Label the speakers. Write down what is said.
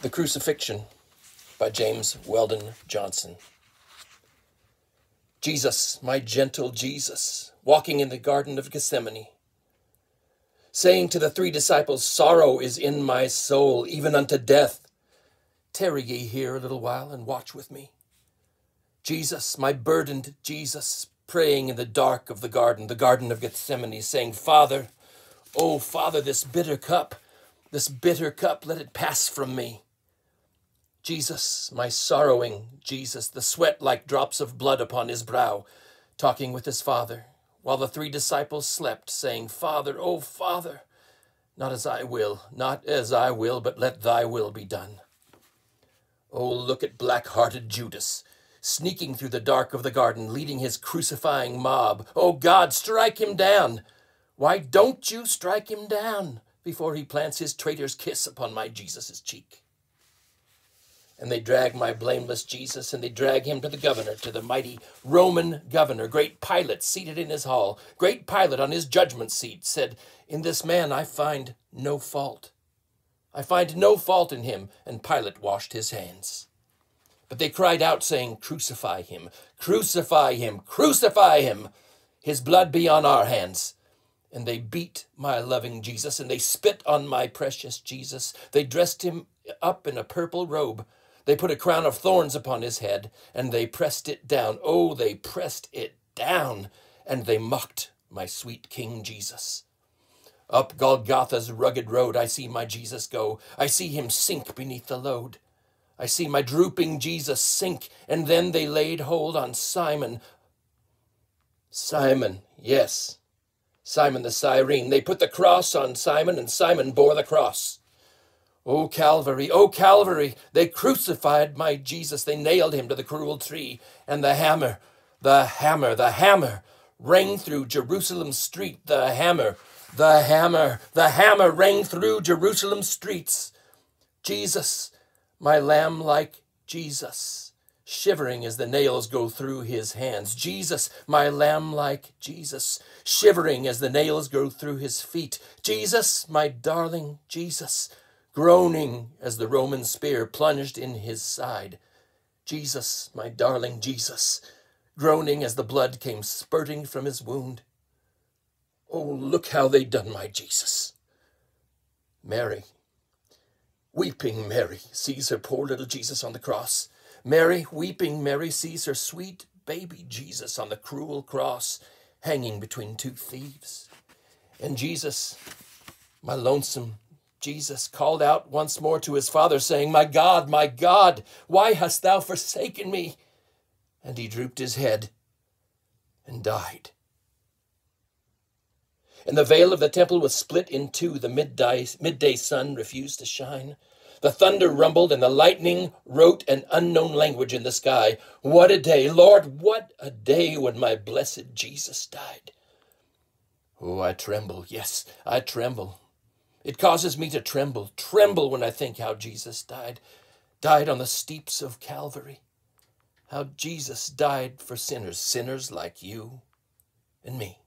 Speaker 1: The Crucifixion by James Weldon Johnson. Jesus, my gentle Jesus, walking in the Garden of Gethsemane, saying to the 3 disciples, sorrow is in my soul, even unto death. Tarry ye here a little while and watch with me. Jesus, my burdened Jesus, praying in the dark of the Garden of Gethsemane, saying, Father, oh Father, this bitter cup, let it pass from me. Jesus, my sorrowing Jesus, the sweat like drops of blood upon his brow, talking with his Father, while the 3 disciples slept, saying, Father, oh Father, not as I will, but let thy will be done. Oh, look at black-hearted Judas, sneaking through the dark of the garden, leading his crucifying mob. Oh God, strike him down. Why don't you strike him down before he plants his traitor's kiss upon my Jesus' cheek? And they drag my blameless Jesus, and they drag him to the governor, to the mighty Roman governor, great Pilate, seated in his hall. Great Pilate on his judgment seat said, in this man I find no fault. I find no fault in him. And Pilate washed his hands. But they cried out, saying, crucify him, crucify him, crucify him. His blood be on our hands. And they beat my loving Jesus, and they spit on my precious Jesus. They dressed him up in a purple robe. They put a crown of thorns upon his head, and they pressed it down. Oh, they pressed it down, and they mocked my sweet King Jesus. Up Golgotha's rugged road I see my Jesus go. I see him sink beneath the load. I see my drooping Jesus sink, and then they laid hold on Simon. Simon, yes, Simon the Cyrene. They put the cross on Simon, and Simon bore the cross. Oh, Calvary, they crucified my Jesus. They nailed him to the cruel tree, and the hammer rang through Jerusalem's street. The hammer rang through Jerusalem's streets. Jesus, my lamb-like Jesus, shivering as the nails go through his hands. Jesus, my lamb-like Jesus, shivering as the nails go through his feet. Jesus, my darling Jesus, groaning as the Roman spear plunged in his side. Jesus, my darling Jesus, groaning as the blood came spurting from his wound. Oh, look how they done my Jesus. Mary, weeping Mary, sees her poor little Jesus on the cross. Mary, weeping Mary, sees her sweet baby Jesus on the cruel cross, hanging between 2 thieves. And Jesus, my lonesome Jesus, called out once more to his Father, saying, my God, why hast thou forsaken me? And he drooped his head and died. And the veil of the temple was split in 2. The midday sun refused to shine. The thunder rumbled, and the lightning wrote an unknown language in the sky. What a day, Lord, what a day when my blessed Jesus died. Oh, I tremble, yes, I tremble. It causes me to tremble when I think how Jesus died on the steeps of Calvary. How Jesus died for sinners like you and me.